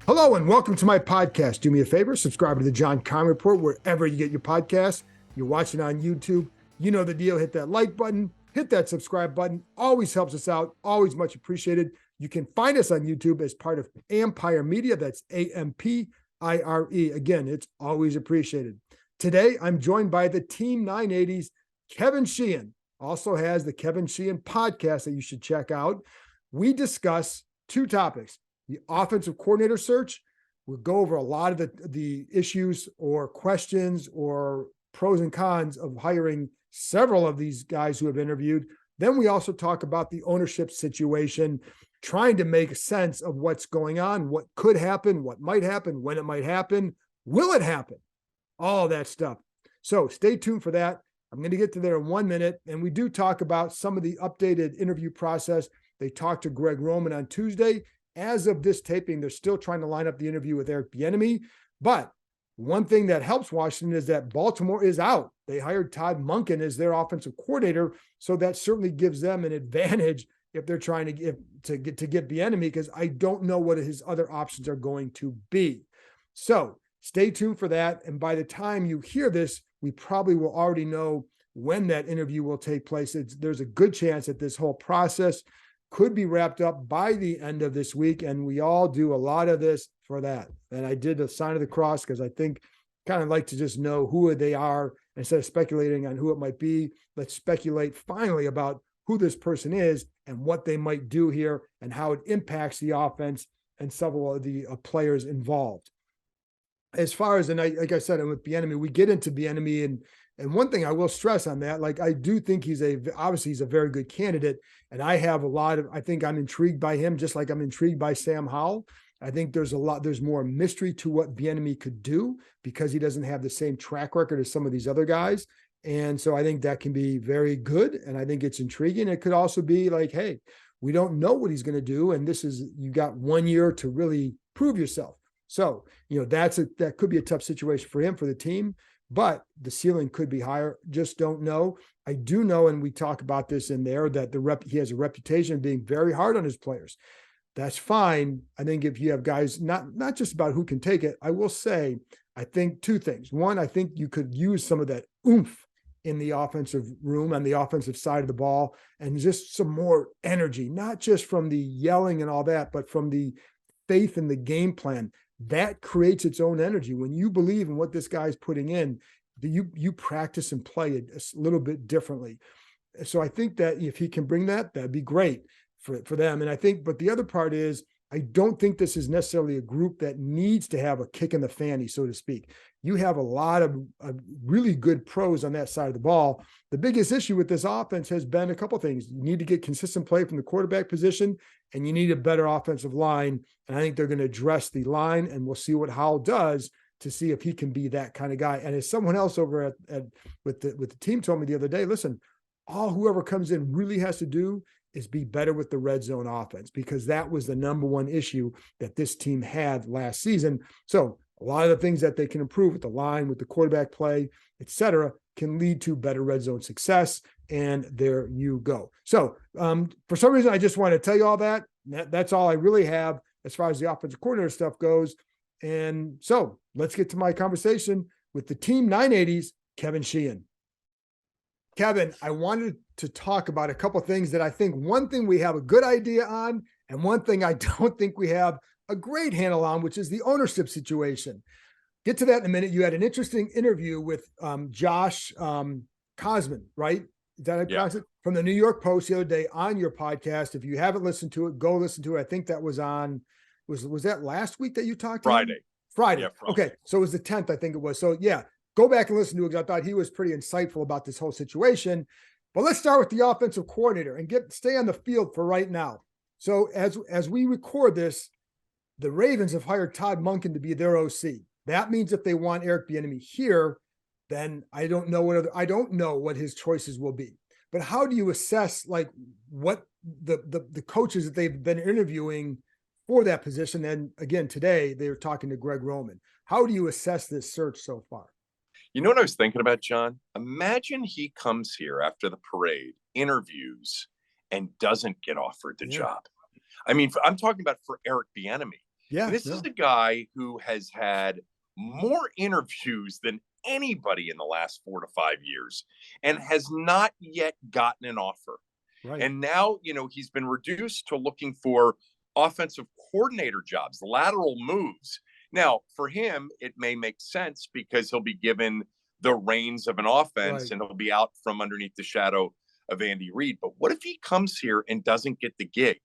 Hello and welcome to my podcast. Do me a favor, subscribe to the John Keim Report wherever you get your podcasts. You're watching on YouTube, you know the deal. Hit that like button, hit that subscribe button. Always helps us out, always much appreciated. You can find us on YouTube as part of Ampire Media. That's AMPIRE. Again, it's always appreciated. Today, I'm joined by the Team 980's Kevin Sheehan. Also has the Kevin Sheehan podcast that you should check out. We discuss two topics: the offensive coordinator search. We'll go over a lot of the issues or questions or pros and cons of hiring several of these guys who have interviewed. Then we also talk about the ownership situation, trying to make sense of what's going on, what could happen, what might happen, when it might happen, will it happen, all that stuff. So stay tuned for that. I'm going to get to there in 1 minute. And we do talk about some of the updated interview process. They talked to Greg Roman on Tuesday. As of this taping, they're still trying to line up the interview with Eric Bieniemy. But one thing that helps Washington is that Baltimore is out. They hired Todd Monken as their offensive coordinator, so that certainly gives them an advantage if they're trying to get Bieniemy, because I don't know what his other options are going to be. So stay tuned for that. And by the time you hear this, we probably will already know when that interview will take place. There's a good chance that this whole process could be wrapped up by the end of this week. And we all do a lot of this for that. And I did the sign of the cross because I think kind of like to just know who they are instead of speculating on who it might be. Let's speculate finally about who this person is and what they might do here and how it impacts the offense and several of the players involved. As far as, and like I said, with Bieniemy, we get into Bieniemy, and one thing I will stress on that, like I do think he's a very good candidate, and I think I'm intrigued by him, just like I'm intrigued by Sam Howell. I think there's more mystery to what Bieniemy could do because he doesn't have the same track record as some of these other guys. And so I think that can be very good. And I think it's intriguing. It could also be like, hey, we don't know what he's going to do. And you got 1 year to really prove yourself. So, that could be a tough situation for him, for the team, but the ceiling could be higher. Just don't know. I do know, and we talk about this in there, that he has a reputation of being very hard on his players. That's fine. I think if you have guys, not just about who can take it, I will say, I think two things. One, I think you could use some of that oomph in the offensive room, on the offensive side of the ball, and just some more energy, not just from the yelling and all that, but from the faith in the game plan. That creates its own energy. When you believe in what this guy's putting in, you practice and play it a little bit differently. So I think that if he can bring that, that'd be great for them. And I think, but the other part is, I don't think this is necessarily a group that needs to have a kick in the fanny, so to speak. You have a lot of really good pros on that side of the ball. The biggest issue with this offense has been a couple of things. You need to get consistent play from the quarterback position, and you need a better offensive line. And I think they're going to address the line, and we'll see what Howell does to see if he can be that kind of guy. And as someone else over with the team told me the other day, listen, whoever comes in really has to do is be better with the red zone offense, because that was the number one issue that this team had last season. So a lot of the things that they can improve with the line, with the quarterback play, et cetera, can lead to better red zone success. And there you go. So for some reason, I just want to tell you all that. That's all I really have as far as the offensive coordinator stuff goes. And so let's get to my conversation with the Team 980's Kevin Sheehan. Kevin, I wanted to talk about a couple of things that I think, one thing we have a good idea on, and one thing I don't think we have a great handle on, which is the ownership situation. Get to that in a minute. You had an interesting interview with Josh Kosman, right? Is that how you pronounce it? From the New York Post the other day on your podcast. If you haven't listened to it, go listen to it. I think that was on, was that last week that you talked to him? Friday. Yeah, Friday. Okay. So it was the 10th, I think it was. So yeah, go back and listen to it, because I thought he was pretty insightful about this whole situation. But let's start with the offensive coordinator and stay on the field for right now. So as we record this, the Ravens have hired Todd Monken to be their OC. That means if they want Eric Bieniemy here, then I don't know what his choices will be. But how do you assess like what the coaches that they've been interviewing for that position? And again, today they were talking to Greg Roman. How do you assess this search so far? You know what I was thinking about, John? Imagine he comes here after the parade, interviews, and doesn't get offered the job. I mean, I'm talking about for Eric Bieniemy. Yeah, And this yeah, is a guy who has had more interviews than anybody in the last 4 to 5 years and has not yet gotten an offer. right, And now, he's been reduced to looking for offensive coordinator jobs, lateral moves. Now, for him, it may make sense because he'll be given the reins of an offense right. and he'll be out from underneath the shadow of Andy Reid. But what if he comes here and doesn't get the gig?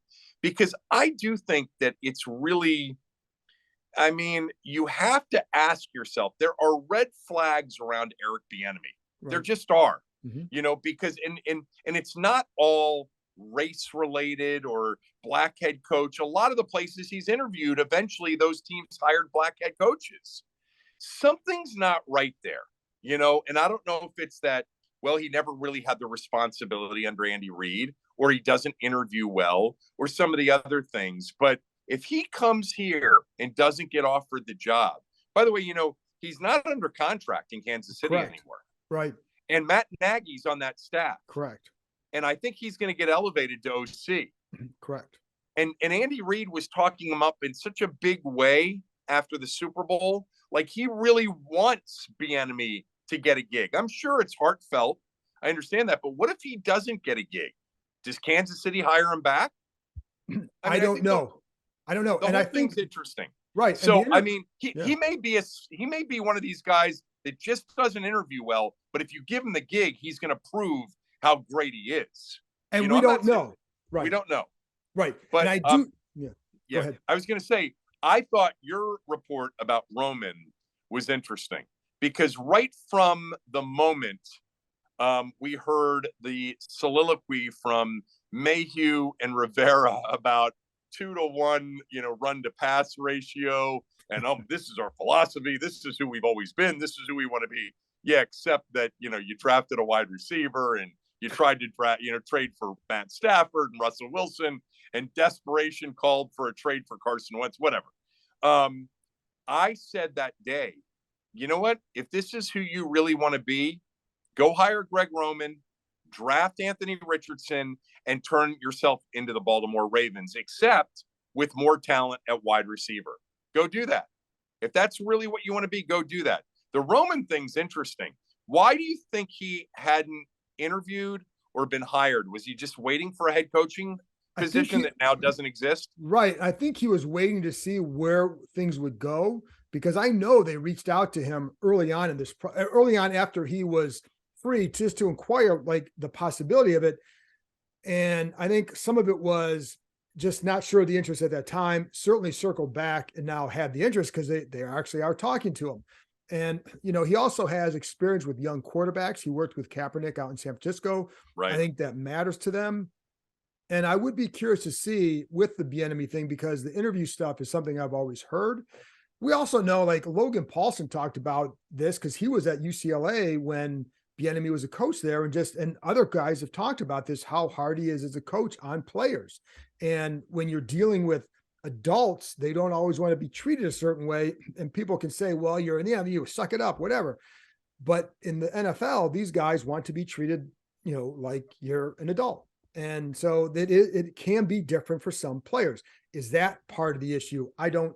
Because I do think that it's really, I mean, you have to ask yourself, there are red flags around Eric Bieniemy. There Right. just are, Hmm. because and it's not all race related or black head coach. A lot of the places he's interviewed, eventually those teams hired black head coaches. Something's not right there, and I don't know if it's that, well, he never really had the responsibility under Andy Reid, or he doesn't interview well, or some of the other things. But if he comes here and doesn't get offered the job, by the way, he's not under contract in Kansas City Correct. anymore. Right. And Matt Nagy's on that staff. Correct. And I think he's going to get elevated to OC. Correct. And Andy Reid was talking him up in such a big way after the Super Bowl. Like, he really wants Bieniemy to get a gig. I'm sure it's heartfelt. I understand that. But what if he doesn't get a gig? Does Kansas City hire him back? I don't know. I don't know. The And whole I think thing's interesting. right. So, I mean, yeah. he may be one of these guys that just doesn't interview well, but if you give him the gig, he's going to prove how great he is. And we don't know. Right. We don't know. Right. But and I do. Yeah. yeah, Go ahead. I was going to say, I thought your report about Roman was interesting because right from the moment we heard the soliloquy from Mayhew and Rivera about 2-to-1, run to pass ratio. And this is our philosophy. This is who we've always been. This is who we want to be. Yeah, except that, you drafted a wide receiver and you tried to trade for Matt Stafford and Russell Wilson, and desperation called for a trade for Carson Wentz, whatever. I said that day, you know what? If this is who you really want to be, go hire Greg Roman, draft Anthony Richardson, and turn yourself into the Baltimore Ravens, except with more talent at wide receiver. Go do that. If that's really what you want to be, go do that. The Roman thing's interesting. Why do you think he hadn't interviewed or been hired? Was he just waiting for a head coaching position that now doesn't exist? Right. I think he was waiting to see where things would go, because I know they reached out to him early on after he was free, just to inquire like the possibility of it. And I think some of it was just not sure of the interest at that time, certainly circled back and now had the interest because they actually are talking to him. And, he also has experience with young quarterbacks. He worked with Kaepernick out in San Francisco. Right. I think that matters to them. And I would be curious to see with the Bieniemy thing, because the interview stuff is something I've always heard. We also know, like, Logan Paulson talked about this because he was at UCLA when Bieniemy was a coach there, and other guys have talked about this, how hard he is as a coach on players. And when you're dealing with adults, they don't always want to be treated a certain way. And people can say, well, you're in the NFL, suck it up, whatever. But in the NFL, these guys want to be treated, like you're an adult. And so that it can be different for some players. Is that part of the issue? I don't,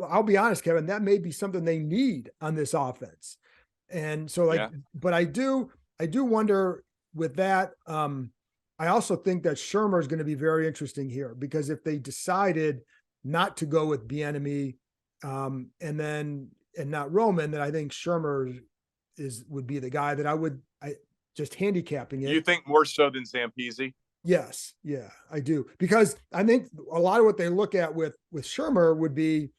I'll be honest, Kevin, that may be something they need on this offense. And so but I do wonder with that. I also think that Shurmur is going to be very interesting here, because if they decided not to go with Bieniemy and not Roman, then I think Shurmur would be the guy that I just handicapping it. You think more so than Zampese? Yes. Yeah, I do. Because I think a lot of what they look at with Shurmur would be,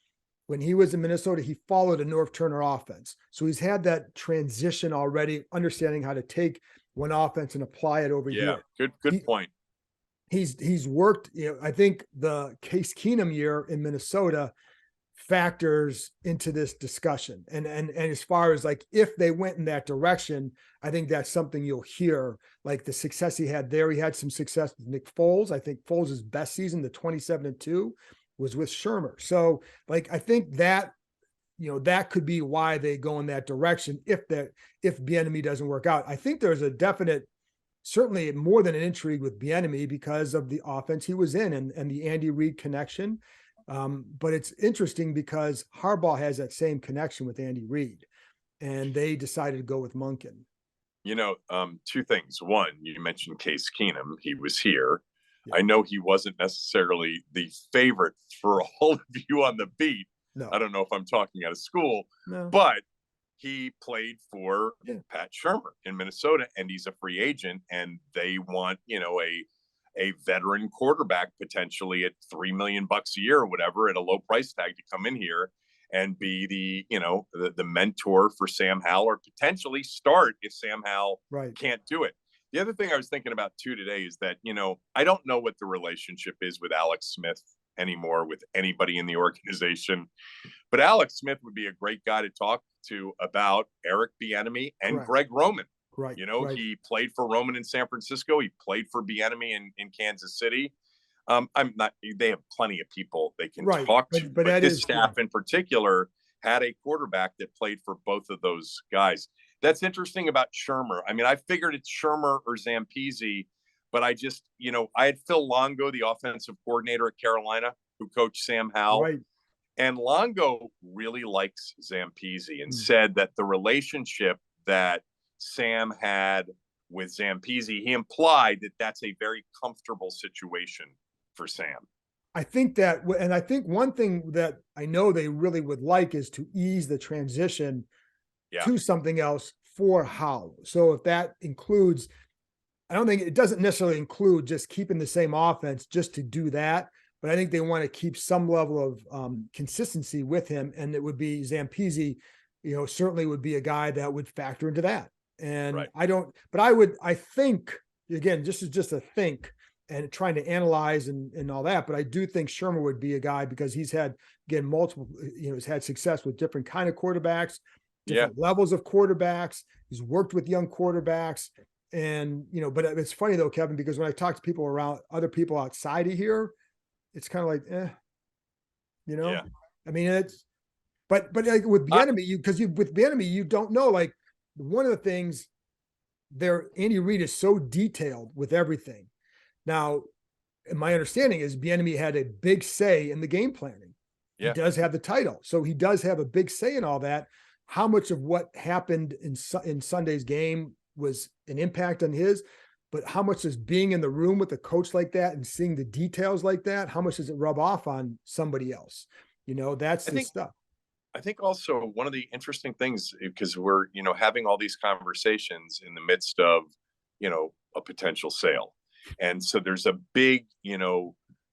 when he was in Minnesota, he followed a Norv Turner offense. So he's had that transition already, understanding how to take one offense and apply it over here. Good point. He's worked, I think the Case Keenum year in Minnesota factors into this discussion. And as far as like, if they went in that direction, I think that's something you'll hear, like the success he had there. He had some success with Nick Foles. I think Foles' best season, the 27-2, was with Shurmur. So like, I think that, that could be why they go in that direction if Bieniemy doesn't work out. I think there's a definite, certainly more than an intrigue with Bieniemy because of the offense he was in and the Andy Reid connection. But it's interesting because Harbaugh has that same connection with Andy Reid, and they decided to go with Monken. Two things. One, you mentioned Case Keenum. He was here. Yeah. I know he wasn't necessarily the favorite for all of you on the beat. No. I don't know if I'm talking out of school, No. but he played for Yeah. Pat Shurmur in Minnesota, and he's a free agent, and they want, a veteran quarterback potentially at $3 million a year or whatever at a low price tag to come in here and be the mentor for Sam Howell, or potentially start if Sam Howell can't do it. The other thing I was thinking about too today is that, I don't know what the relationship is with Alex Smith anymore with anybody in the organization, but Alex Smith would be a great guy to talk to about Eric Bieniemy and Greg Roman. Right. He played for Roman in San Francisco. He played for Bieniemy in Kansas City. They have plenty of people they can talk to, but this staff in particular had a quarterback that played for both of those guys. That's interesting about Shurmur. I mean, I figured it's Shurmur or Zampese, but I just, I had Phil Longo, the offensive coordinator at Carolina, who coached Sam Howell. Right. And Longo really likes Zampese and said that the relationship that Sam had with Zampese, he implied that that's a very comfortable situation for Sam. I think that, and I think one thing that I know they really would like is to ease the transition to something else for Howell. So if that includes, I don't think it doesn't necessarily include just keeping the same offense just to do that, but I think they want to keep some level of consistency with him. And it would be Zampese, certainly would be a guy that would factor into that. And I think, again, this is just a think and trying to analyze and all that, but I do think Shurmur would be a guy because he's had, again, multiple, he's had success with different kind of quarterbacks, different levels of quarterbacks. He's worked with young quarterbacks. And, but it's funny though, Kevin, because when I talk to people around, other people outside of here, it's kind of like, I mean, it's, but like with Bieniemy, with Bieniemy, you don't know, like one of the things there, Andy Reid is so detailed with everything. Now, my understanding is Bieniemy had a big say in the game planning. He does have the title. So he does have a big say in all that. How much of what happened in Sunday's game was an impact on his, but how much is being in the room with a coach like that and seeing the details like that? How much does it rub off on somebody else? That's the stuff. I think also one of the interesting things, because we're, having all these conversations in the midst of, a potential sale. And so there's a big,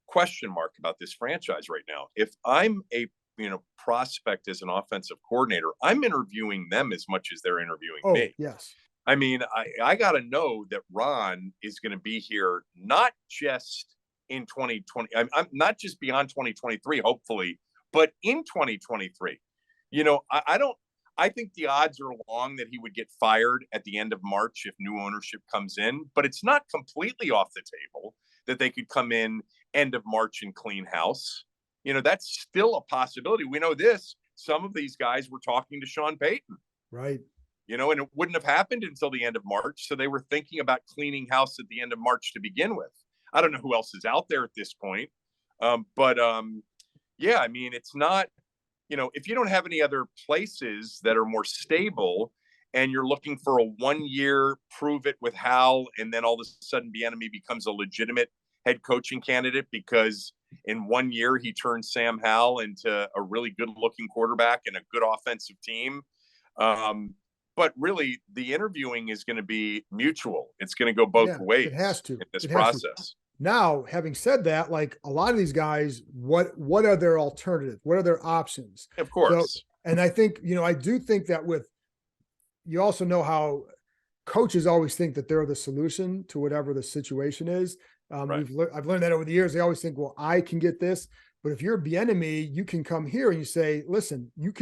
question mark about this franchise right now. If I'm a, prospect as an offensive coordinator, I'm interviewing them as much as they're interviewing me. Yes. I mean, I got to know that Ron is going to be here, not just in 2020. I'm not just beyond 2023, hopefully, but in 2023. I think the odds are long that he would get fired at the end of March if new ownership comes in, but it's not completely off the table that they could come in end of March and clean house. That's still a possibility. We know this. Some of these guys were talking to Sean Payton. Right. And it wouldn't have happened until the end of March. So they were thinking about cleaning house at the end of March to begin with. I don't know who else is out there at this point. I mean, it's not, if you don't have any other places that are more stable and you're looking for a 1 year prove it with Hal, and then all of a sudden Bieniemy becomes a legitimate head coaching candidate because in 1 year he turned Sam Howell into a really good looking quarterback and a good offensive team. But really the interviewing is going to be mutual. It's going to go both ways. It has to in this process. Now, having said that, like a lot of these guys, what are their alternatives? What are their options? Of course. So, and I think, I do think that you also know how coaches always think that they're the solution to whatever the situation is. I've learned that over the years. They always think, well, I can get this. But if you're Bieniemy, you can come here and you say, listen, you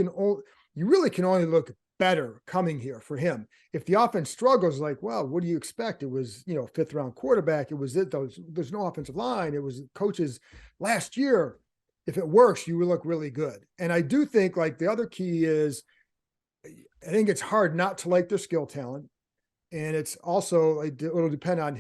really can only look better coming here for him. If the offense struggles, like, well, what do you expect? It was, 5th round quarterback. It was there's no offensive line. It was coaches last year. If it works, you will look really good. And I do think like the other key is, I think it's hard not to like their skill talent. And it's also, it'll depend on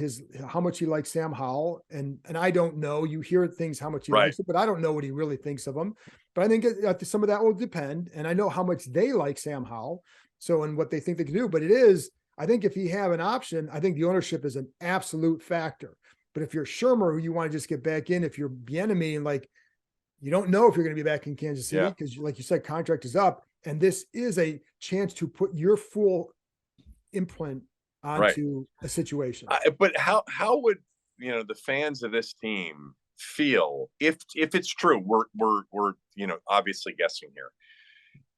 how much he likes Sam Howell. And I don't know, you hear things, how much he Right. likes it, but I don't know what he really thinks of him. But I think some of that will depend. And I know how much they like Sam Howell. So, and what they think they can do, but I think if he have an option, I think the ownership is an absolute factor. But if you're Shermer, who you want to just get back in, if you're Bieniemy and like, you don't know if you're going to be back in Kansas City, because like you said, contract is up. And this is a chance to put your full imprint onto a situation. But how would the fans of this team feel if it's true? We're obviously guessing here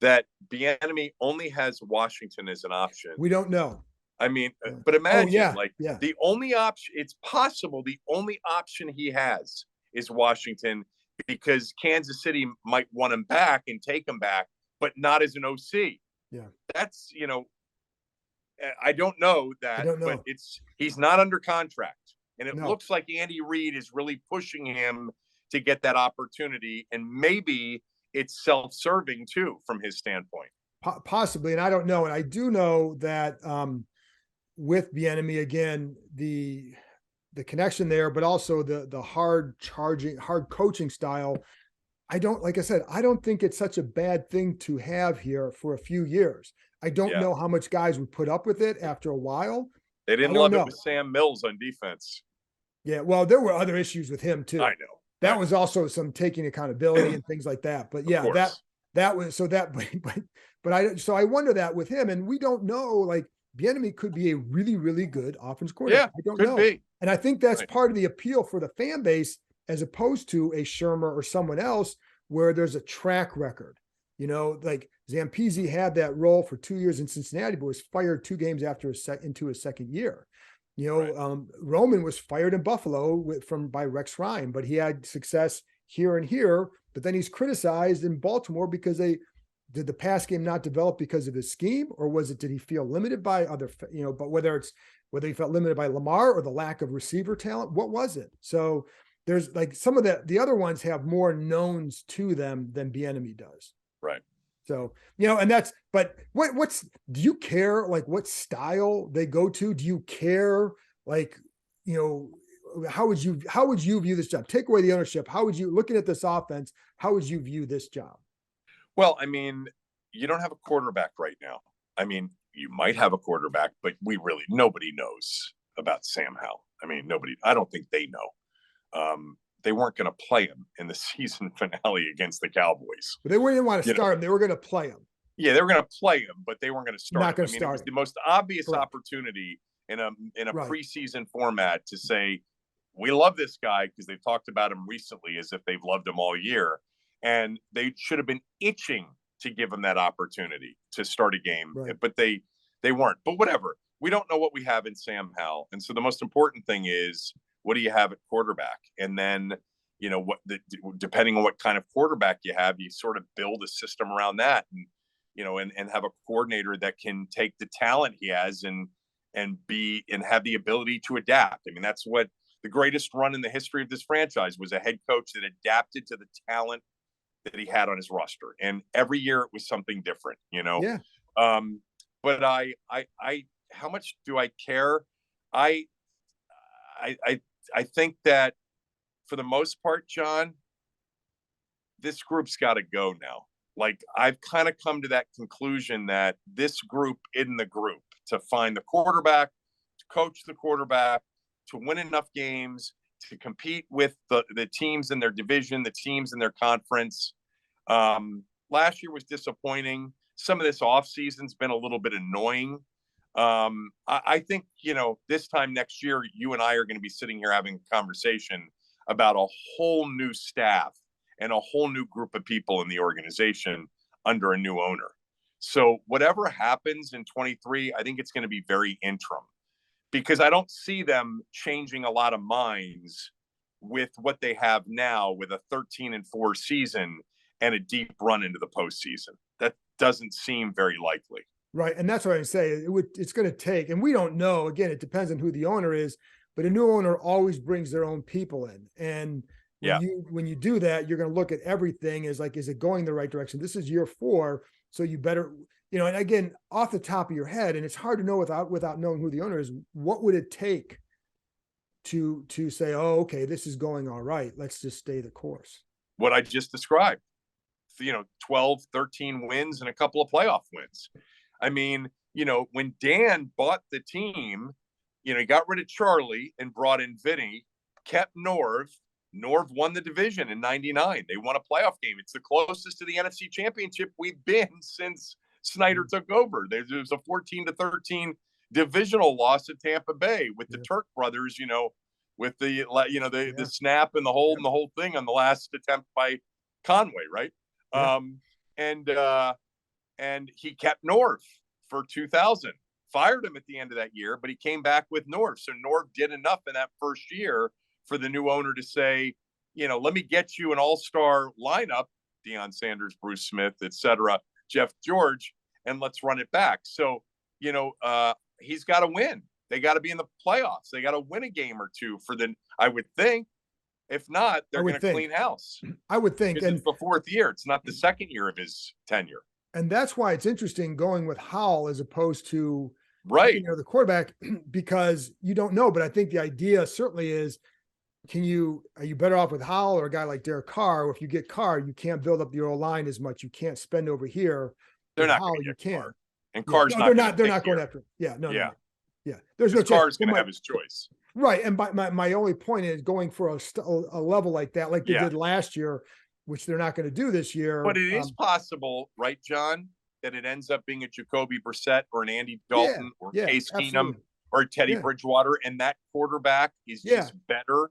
that Bieniemy only has Washington as an option. We don't know. I mean, but imagine the only option. It's possible the only option he has is Washington, because Kansas City might want him back and take him back, but not as an OC. Yeah, that's I don't know that, but he's not under contract, and it looks like Andy Reid is really pushing him to get that opportunity, and maybe it's self-serving too from his standpoint. Possibly, and I don't know, and I do know that with Bieniemy, again, the connection there, but also the hard coaching style. I don't think it's such a bad thing to have here for a few years. I don't know how much guys would put up with it after a while. They didn't love it with Sam Mills on defense. Yeah, well, there were other issues with him too. I know. That was also some taking accountability and things like that. But yeah, that was so that, but I wonder that with him, and we don't know, like Bieniemy could be a really, really good offense coordinator. Yeah, I don't know. Be. And I think that's part of the appeal for the fan base, as opposed to a Shermer or someone else where there's a track record. Like Zampese had that role for 2 years in Cincinnati, but was fired 2 games into his second year. Roman was fired in Buffalo by Rex Ryan, but he had success here and here. But then he's criticized in Baltimore because did the pass game not develop because of his scheme, or did he feel limited by other, but whether he felt limited by Lamar or the lack of receiver talent, what was it? So there's like some of the other ones have more knowns to them than Bieniemy does. Right. So, and but do you care like what style they go to? Do you care like, how would you view this job? Take away the ownership. How would you, looking at this offense, how would you view this job? Well, I mean, you don't have a quarterback right now. I mean, you might have a quarterback, but nobody knows about Sam Howell. I mean, I don't think they know. They weren't going to play him in the season finale against the Cowboys. But they didn't want to start him. They were going to play him. Yeah, they were going to play him, but they weren't going to start him. Not going to start him. It was the most obvious opportunity in a preseason format to say, we love this guy, because they've talked about him recently as if they've loved him all year. And they should have been itching to give him that opportunity to start a game, but they weren't. But whatever. We don't know what we have in Sam Howell. And so the most important thing is, what do you have at quarterback? And then, depending on what kind of quarterback you have, you sort of build a system around that, and have a coordinator that can take the talent he has and have the ability to adapt. I mean, that's what the greatest run in the history of this franchise was, a head coach that adapted to the talent that he had on his roster. And every year it was something different, Yeah. But I how much do I care? I think that for the most part, John, this group's got to go now. Like, I've kind of come to that conclusion that this group in the group to find the quarterback, to coach the quarterback, to win enough games, to compete with the teams in their division, the teams in their conference. Last year was disappointing. Some of this offseason's been a little bit annoying. I think, this time next year, you and I are going to be sitting here having a conversation about a whole new staff and a whole new group of people in the organization under a new owner. So whatever happens in 23, I think it's going to be very interim, because I don't see them changing a lot of minds with what they have now, with a 13-4 season and a deep run into the postseason. That doesn't seem very likely. Right. And that's what I say. It's going to take, and we don't know, again, it depends on who the owner is, but a new owner always brings their own people in. And when you do that, you're going to look at everything as like, is it going the right direction? This is year 4. So you better, and again, off the top of your head, and it's hard to know without knowing who the owner is, what would it take to say, oh, okay, this is going all right, let's just stay the course? What I just described, 12, 13 wins and a couple of playoff wins. I mean, when Dan bought the team, he got rid of Charlie and brought in Vinny, kept Norv. Norv won the division in 99. They won a playoff game. It's the closest to the NFC Championship we've been since Snyder took over. There was a 14-13 divisional loss at Tampa Bay with the Turk brothers, with the snap and the whole thing on the last attempt by Conway, right? Yeah. And he kept Norv for 2000. Fired him at the end of that year, but he came back with Norv. So Norv did enough in that first year for the new owner to say, let me get you an all-star lineup, Deion Sanders, Bruce Smith, etc., Jeff George, and let's run it back. So, he's got to win. They got to be in the playoffs. They got to win a game or two I would think. If not, they're going to clean house. I would think. And it's the fourth year. It's not the second year of his tenure. And that's why it's interesting going with Howell as opposed to the quarterback, because you don't know. But I think the idea certainly is, are you better off with Howell or a guy like Derek Carr? Or if you get Carr, you can't build up your line as much. You can't spend over here. They're not Howell, you can. Carr. And Carr's they're not going after him. Yeah, no. Yeah. There's no chance. Carr's going to have his choice. Right. And my only point is going for a level like that, like they did last year, which they're not going to do this year. But it is possible, right, John, that it ends up being a Jacoby Brissett or an Andy Dalton or Case Keenum or Teddy Bridgewater, and that quarterback is just better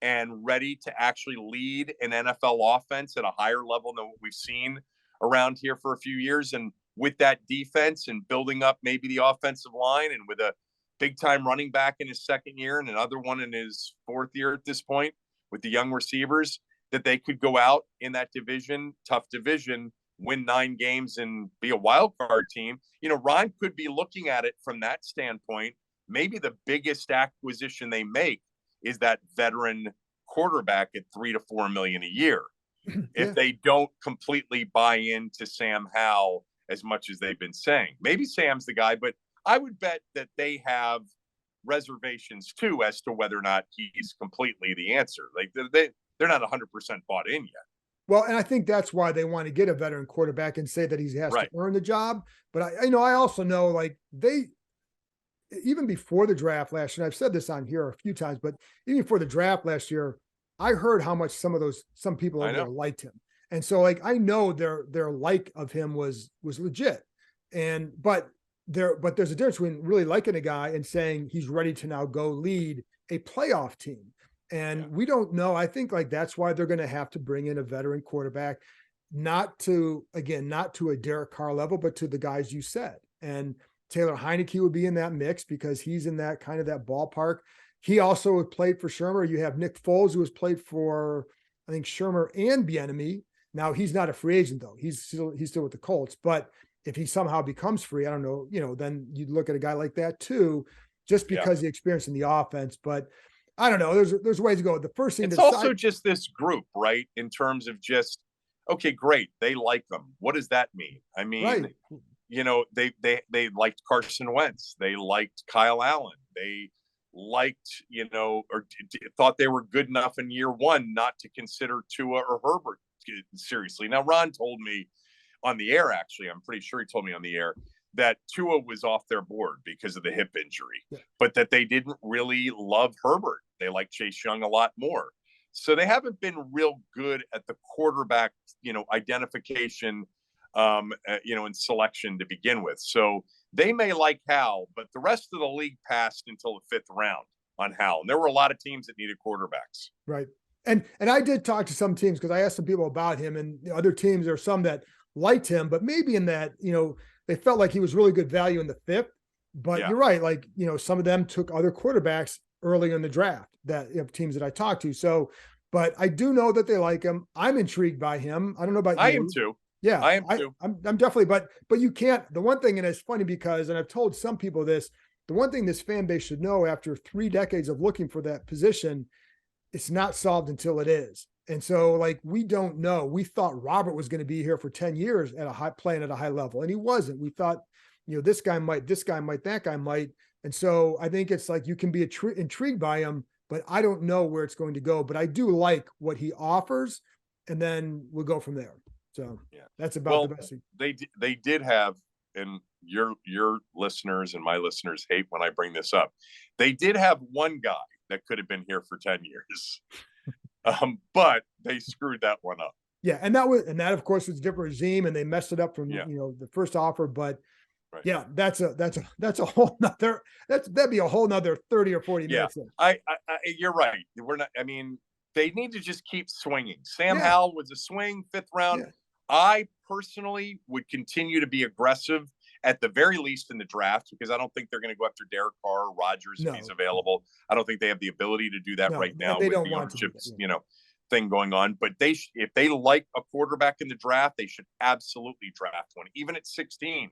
and ready to actually lead an NFL offense at a higher level than what we've seen around here for a few years. And with that defense and building up maybe the offensive line, and with a big-time running back in his second year and another one in his fourth year at this point with the young receivers, that they could go out in that division, tough division, win 9 games and be a wild card team. Ron could be looking at it from that standpoint. Maybe the biggest acquisition they make is that veteran quarterback at $3 to $4 million a year. If they don't completely buy into Sam Howell as much as they've been saying, maybe Sam's the guy, but I would bet that they have reservations too as to whether or not he's completely the answer. Like they're not 100% bought in yet. Well, and I think that's why they want to get a veteran quarterback and say that he has to earn the job. But I also know, like, even before the draft last year, and I've said this on here a few times, but even before the draft last year, I heard how much some people over there liked him. And so, like, I know their like of him was legit. But there's a difference between really liking a guy and saying he's ready to now go lead a playoff team. And we don't know. I think that's why they're going to have to bring in a veteran quarterback, not to a Derek Carr level, but to the guys you said. And Taylor Heineke would be in that mix because he's in that kind of that ballpark. He also played for Shermer. You have Nick Foles, who has played for, I think, Shermer and Bieniemy. Now he's not a free agent though. He's still with the Colts. But if he somehow becomes free, I don't know, then you'd look at a guy like that too, just because the experience in the offense. But I don't know. There's ways to go. The first thing it's also just this group, right? In terms of just, okay, great. They like them. What does that mean? I mean, they liked Carson Wentz. They liked Kyle Allen. They liked, or thought they were good enough in year one not to consider Tua or Herbert seriously. Now, Ron told me on the air, actually, I'm pretty sure he told me on the air, that Tua was off their board because of the hip injury, but that they didn't really love Herbert. They like Chase Young a lot more. So they haven't been real good at the quarterback, identification, and selection to begin with. So they may like Howell, but the rest of the league passed until the 5th round on Howell. And there were a lot of teams that needed quarterbacks. Right. And I did talk to some teams because I asked some people about him, and the other teams, there are some that liked him, but maybe in that, they felt like he was really good value in the 5th. But you're right. Like, some of them took other quarterbacks early in the draft, that teams that I talked to. So, but I do know that they like him. I'm intrigued by him. I don't know about you. I am too. Yeah, I am too. I'm definitely, but you can't, the one thing, and it's funny because, and I've told some people this, the one thing this fan base should know after 3 decades of looking for that position, it's not solved until it is. And so like, we don't know. We thought Robert was going to be here for 10 years playing at a high level, and he wasn't. We thought, this guy might, that guy might. And so I think it's like, you can be intrigued by him, but I don't know where it's going to go, but I do like what he offers, and then we'll go from there. So that's about the best thing. They did have, and your listeners and my listeners hate when I bring this up. They did have one guy that could have been here for 10 years. But they screwed that one up. Yeah. And that of course was a different regime, and they messed it up from, the first offer, but yeah, that's a whole nother, that'd be a whole nother 30 or 40 minutes. I you're right. They need to just keep swinging. Sam Howell was a swing 5th round. I personally would continue to be aggressive at the very least in the draft, because I don't think they're going to go after Derek Carr or Rodgers if he's available. I don't think they have the ability to do that right now with the ownership, thing going on. But if they like a quarterback in the draft, they should absolutely draft one, even at 16.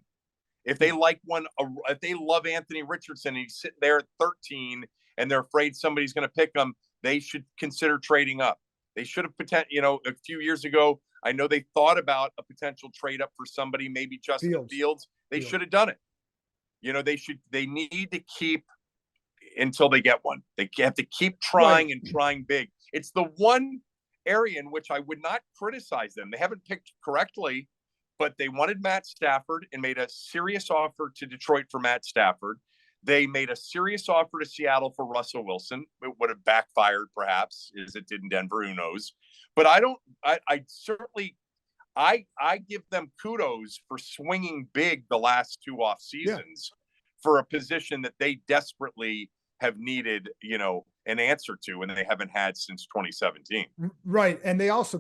If they like one, if they love Anthony Richardson and he's sitting there at 13 and they're afraid somebody's going to pick him, they should consider trading up. They should have a few years ago, I know they thought about a potential trade up for somebody, maybe Justin Fields. They should have done it. They need to keep until they get one. They have to keep trying and trying big. It's the one area in which I would not criticize them. They haven't picked correctly, but they wanted Matt Stafford and made a serious offer to Detroit for Matt Stafford. They made a serious offer to Seattle for Russell Wilson. It would have backfired perhaps, as it did in Denver, who knows. But I certainly give them kudos for swinging big the last 2 off seasons for a position that they desperately have needed, an answer to, and they haven't had since 2017. Right. And they also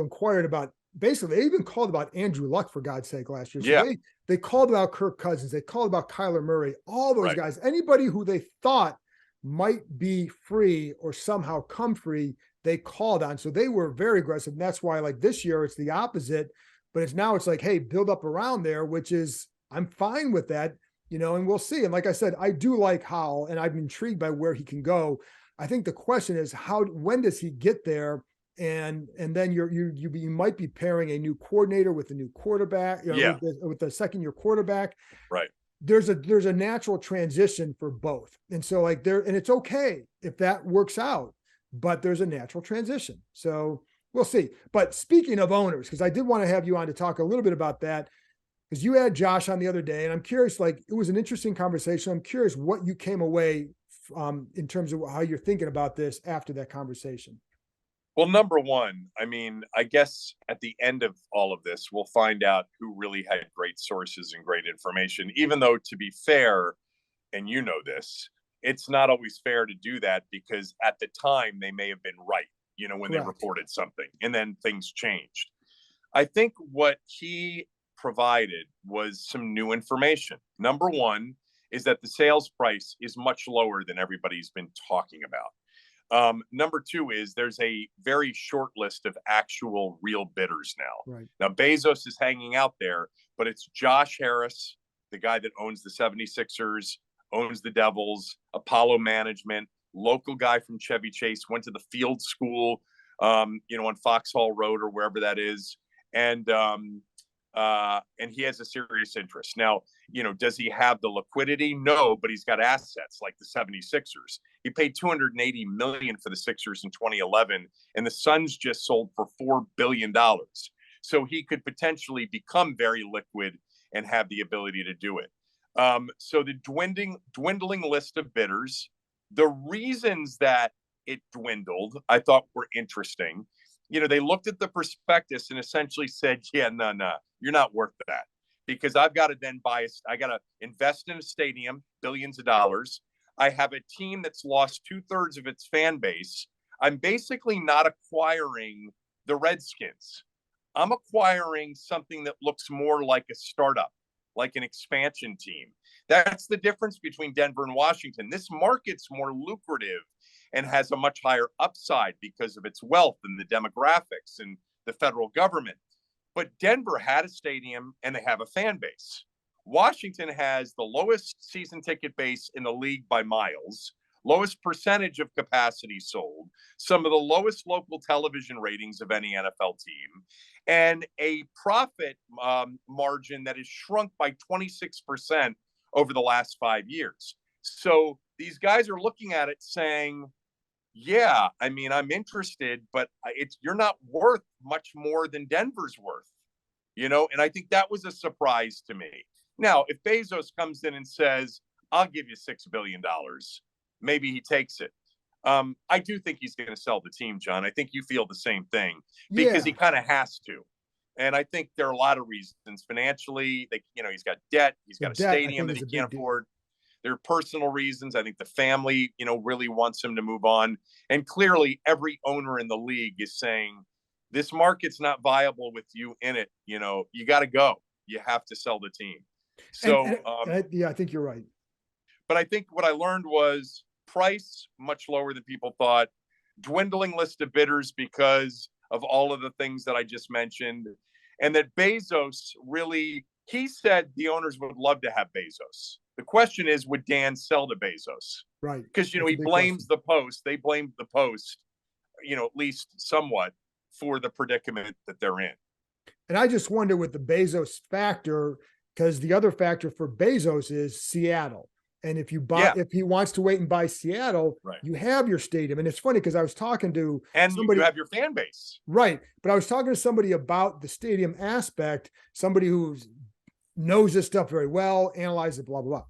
inquired about, basically, they even called about Andrew Luck, for God's sake, last year. So they called about Kirk Cousins. They called about Kyler Murray, all those guys, anybody who they thought might be free or somehow come free, they called on. So they were very aggressive. And that's why, like, this year it's the opposite, but it's like, hey, build up around there, which is, I'm fine with that, and we'll see. And like I said, I do like Howell, and I'm intrigued by where he can go. I think the question is when does he get there? And then you might be pairing a new coordinator with a new quarterback, with the second year quarterback. Right. There's a natural transition for both. And so and it's okay if that works out, but there's a natural transition. So we'll see. But speaking of owners, because I did want to have you on to talk a little bit about that, because you had Josh on the other day, and I'm curious, it was an interesting conversation. I'm curious what you came away in terms of how you're thinking about this after that conversation. Well, number one, I guess at the end of all of this, we'll find out who really had great sources and great information, even though, to be fair, and this, it's not always fair to do that, because at the time they may have been right, when they reported something, and then things changed. I think what he provided was some new information. Number one is that the sales price is much lower than everybody's been talking about. Number two is there's a very short list of actual real bidders now. Right. Now, Bezos is hanging out there, but it's Josh Harris, the guy that owns the 76ers, owns the Devils, Apollo Management, local guy from Chevy Chase, went to the field school, on Foxhall Road or wherever that is. And he has a serious interest. Now, does he have the liquidity? No, but he's got assets like the 76ers. He paid $280 million for the Sixers in 2011, and the Suns just sold for $4 billion. So he could potentially become very liquid and have the ability to do it. So the dwindling list of bidders, the reasons that it dwindled, I thought were interesting. They looked at the prospectus and essentially said, no, you're not worth that, because I've got to then I got to invest in a stadium, billions of dollars. I have a team that's lost 2/3 of its fan base. I'm basically not acquiring the Redskins. I'm acquiring something that looks more like a startup, like an expansion team. That's the difference between Denver and Washington. This market's more lucrative and has a much higher upside because of its wealth and the demographics and the federal government. But Denver had a stadium and they have a fan base. Washington has the lowest season ticket base in the league by miles, lowest percentage of capacity sold, some of the lowest local television ratings of any NFL team, and a profit margin that has shrunk by 26% over the last 5 years. So these guys are looking at it saying, yeah, I mean, I'm interested, but you're not worth much more than Denver's worth, and I think that was a surprise to me. Now, if Bezos comes in and says, I'll give you $6 billion, maybe he takes it. I do think he's going to sell the team, John. I think you feel the same thing because he kind of has to. And I think there are a lot of reasons financially. He's got debt. He's got a stadium that he can't afford. There are personal reasons. I think the family, really wants him to move on. And clearly every owner in the league is saying, this market's not viable with you in it. You got to go. You have to sell the team. So, I think you're right. But I think what I learned was price much lower than people thought, dwindling list of bidders because of all of the things that I just mentioned. And that Bezos he said the owners would love to have Bezos. The question is, would Dan sell to Bezos? Right. Because, he blames the Post. They blamed the Post, at least somewhat for the predicament that they're in. And I just wonder with the Bezos factor, because the other factor for Bezos is Seattle. And if he wants to wait and buy Seattle, right, you have your stadium. And it's funny because I was talking to somebody, you have your fan base. Right. But I was talking to somebody about the stadium aspect, somebody who knows this stuff very well, analyzes it, blah, blah, blah.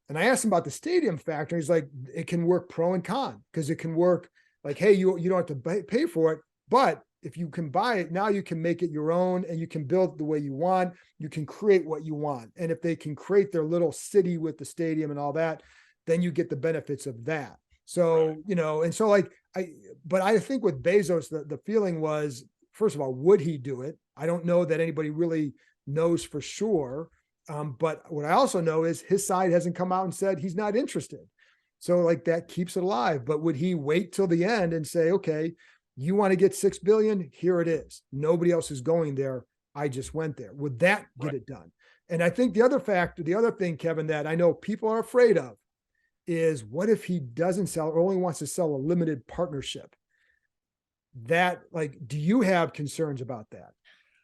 And I asked him about the stadium factor. He's like, it can work pro and con, because it can work like, hey, you don't have to pay for it, but if you can buy it, now you can make it your own and you can build it the way you want. You can create what you want. And if they can create their little city with the stadium and all that, then you get the benefits of that. So, right, and so but I think with Bezos, the feeling was, first of all, would he do it? I don't know that anybody really knows for sure. But what I also know is his side hasn't come out and said he's not interested. So that keeps it alive. But would he wait till the end and say, okay, you want to get $6 billion? Here it is. Nobody else is going there. I just went there. Would that get it done? And I think the other thing, Kevin, that I know people are afraid of is, what if he doesn't sell or only wants to sell a limited partnership? That, do you have concerns about that?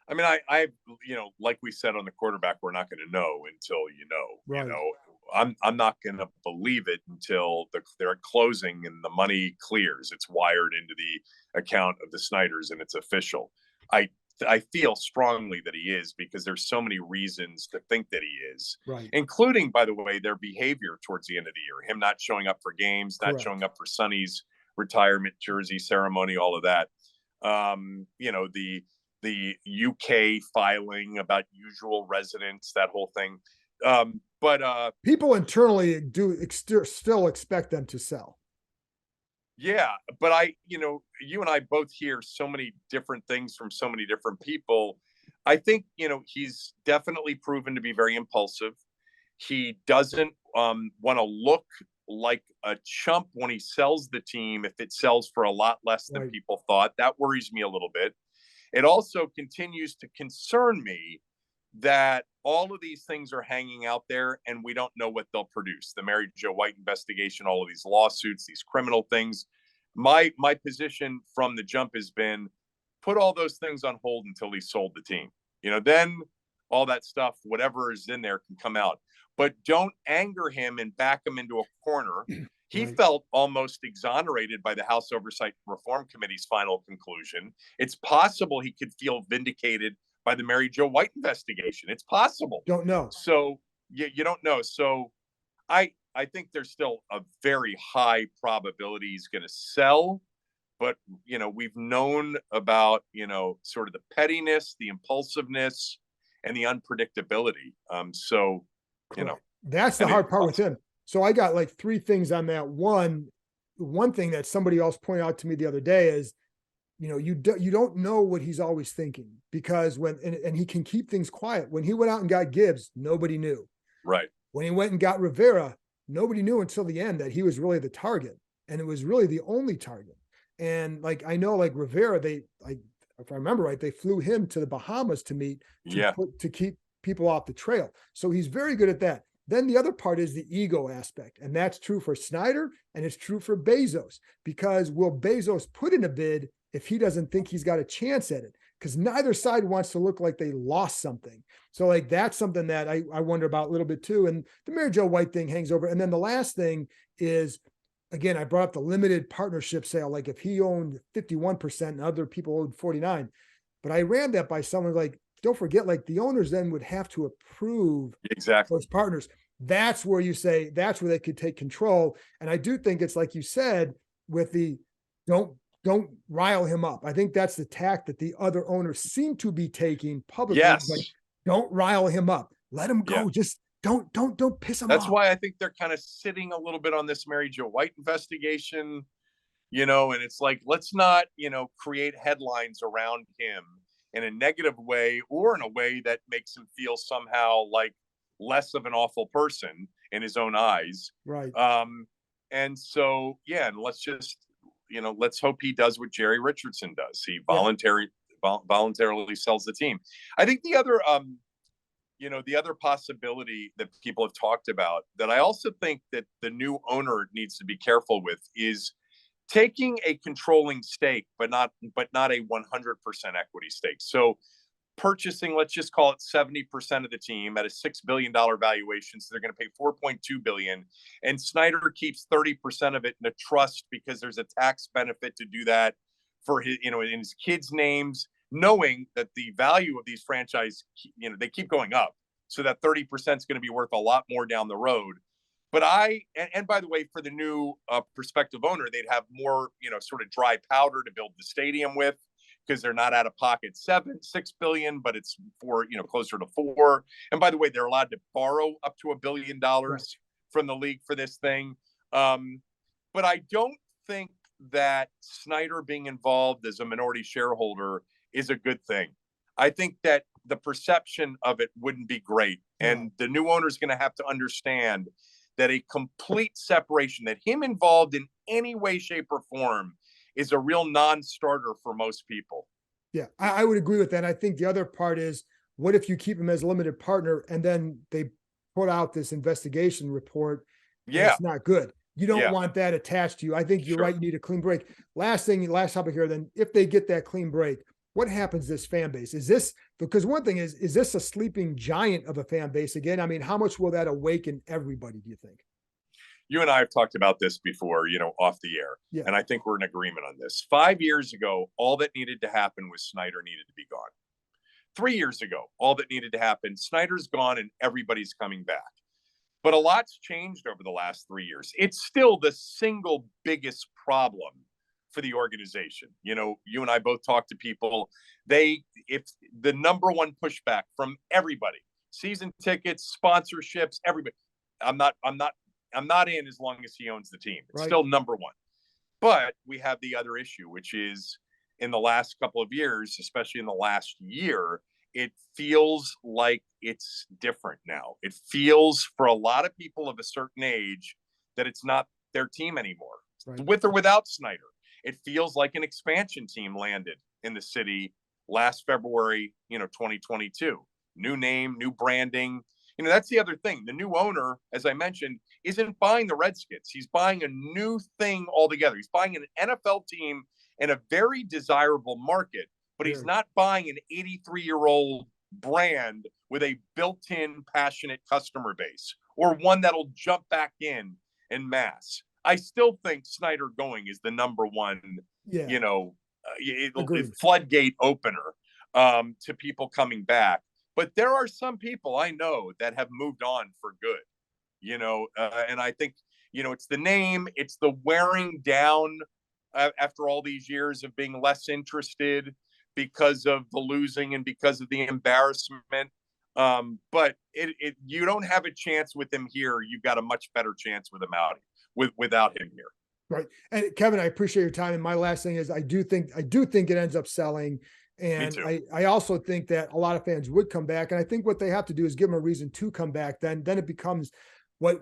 I mean, I like we said on the quarterback, we're not going to know until right. I'm not going to believe it until they're at closing and the money clears. It's wired into the account of the Snyders and it's official. I feel strongly that he is, because there's so many reasons to think that he is, right, including, by the way, their behavior towards the end of the year, him not showing up for games, not showing up for Sonny's retirement jersey ceremony, all of that. The UK filing about usual residents, that whole thing. But people internally still expect them to sell. Yeah, but you and I both hear so many different things from so many different people. I think, he's definitely proven to be very impulsive. He doesn't want to look like a chump when he sells the team if it sells for a lot less than people thought. That worries me a little bit. It also continues to concern me that all of these things are hanging out there and we don't know what they'll produce. The Mary Jo White investigation, all of these lawsuits, these criminal things. My position from the jump has been, put all those things on hold until he sold the team. Then all that stuff, whatever is in there, can come out. But don't anger him and back him into a corner. He felt almost exonerated by the House Oversight and Reform Committee's final conclusion. It's possible he could feel vindicated by the Mary Jo White investigation. It's possible. Don't know. So you don't know. So I think there's still a very high probability he's going to sell. But, we've known about, sort of the pettiness, the impulsiveness, and the unpredictability. That's the hard part with him. So I got three things on that. One thing that somebody else pointed out to me the other day is, you don't know what he's always thinking, because and he can keep things quiet. When he went out and got Gibbs, nobody knew. Right. When he went and got Rivera, nobody knew until the end that he was really the target, and it was really the only target. And I know Rivera, if I remember right, they flew him to the Bahamas to meet to keep people off the trail. So he's very good at that. Then the other part is the ego aspect. And that's true for Snyder and it's true for Bezos, because will Bezos put in a bid if he doesn't think he's got a chance at it? Because neither side wants to look like they lost something. So like that's something that I wonder about a little bit too. And the Mary Jo White thing hangs over. And then the last thing is, again, I brought up the limited partnership sale. Like if he owned 51% and other people owed 49, but I ran that by someone like, don't forget, like the owners then would have to approve Exactly those partners. That's where you say, that's where they could take control. And I do think it's like you said, with the don't rile him up. I think that's the tack that the other owners seem to be taking publicly. Yes. Like, don't rile him up. Let him go. Yeah. Just don't piss him off. That's why I think they're kind of sitting a little bit on this Mary Jo White investigation, and it's like, let's not, create headlines around him in a negative way or in a way that makes him feel somehow like less of an awful person in his own eyes. Right. And so, and let's just, let's hope he does what Jerry Richardson does. He voluntarily sells the team. I think the other, the other possibility that people have talked about that I also think that the new owner needs to be careful with is taking a controlling stake, but not a 100% equity stake. So purchasing, let's just call it 70% of the team at a $6 billion valuation. So they're going to pay $4.2 billion, and Snyder keeps 30% of it in a trust because there's a tax benefit to do that for his, in his kids' names, knowing that the value of these franchise, they keep going up. So that 30% is going to be worth a lot more down the road. But and by the way, for the new prospective owner, they'd have more, sort of dry powder to build the stadium with, because they're not out of pocket $6 billion, but it's for, closer to $4 billion. And by the way, they're allowed to borrow up to $1 billion from the league for this thing. But I don't think that Snyder being involved as a minority shareholder is a good thing. I think that the perception of it wouldn't be great. And the new owner is going to have to understand that a complete separation, that him involved in any way, shape, or form, is a real non-starter for most people. Yeah, I would agree with that. I think the other part is, what if you keep him as a limited partner and then they put out this investigation report? Yeah. It's not good. You don't want that attached to you. I think you're right. You need a clean break. Last topic here, then, if they get that clean break, what happens to this fan base? Is this, because one thing is this a sleeping giant of a fan base again? I mean, how much will that awaken everybody, do you think? You and I have talked about this before, off the air. Yeah. And I think we're in agreement on this. 5 years ago, all that needed to happen was Snyder needed to be gone. 3 years ago, all that needed to happen, Snyder's gone and everybody's coming back. But a lot's changed over the last 3 years. It's still the single biggest problem for the organization. You and I both talk to people. If the number one pushback from everybody, season tickets, sponsorships, everybody, I'm not in as long as he owns the team. It's still number one. But we have the other issue, which is in the last couple of years, especially in the last year, it feels like it's different now. It feels for a lot of people of a certain age that it's not their team anymore, with or without Snyder. It feels like an expansion team landed in the city last February, 2022. New name, new branding. That's the other thing. The new owner, as I mentioned, isn't buying the Redskins. He's buying a new thing altogether. He's buying an NFL team in a very desirable market, but he's not buying an 83-year-old brand with a built-in passionate customer base, or one that'll jump back in mass. I still think Snyder going is the number one, floodgate opener to people coming back. But there are some people I know that have moved on for good, and I think, it's the name, it's the wearing down after all these years of being less interested because of the losing and because of the embarrassment. But you don't have a chance with him here. You've got a much better chance with him without him here. Right. And Kevin, I appreciate your time. And my last thing is, I do think it ends up selling. And I also think that a lot of fans would come back. And I think what they have to do is give them a reason to come back. Then it becomes what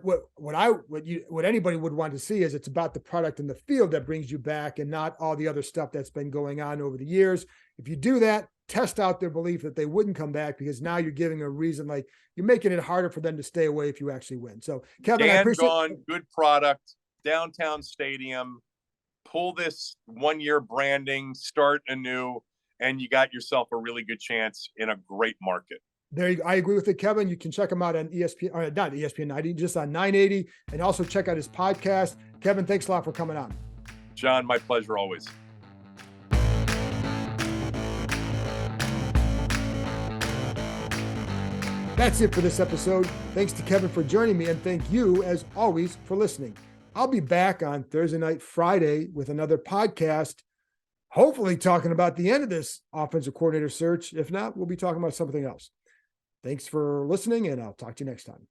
anybody would want to see is it's about the product in the field that brings you back, and not all the other stuff that's been going on over the years. If you do that, test out their belief that they wouldn't come back, because now you're giving a reason, like you're making it harder for them to stay away if you actually win. So Kevin, I appreciate good product, downtown stadium, pull this 1 year branding, start anew, and you got yourself a really good chance in a great market. There you go. I agree with it, Kevin. You can check him out on ESPN, or not ESPN 90, just on 980, and also check out his podcast. Kevin, thanks a lot for coming on. John, my pleasure always. That's it for this episode. Thanks to Kevin for joining me, and thank you, as always, for listening. I'll be back on Thursday night, Friday with another podcast, hopefully talking about the end of this offensive coordinator search. If not, we'll be talking about something else. Thanks for listening, and I'll talk to you next time.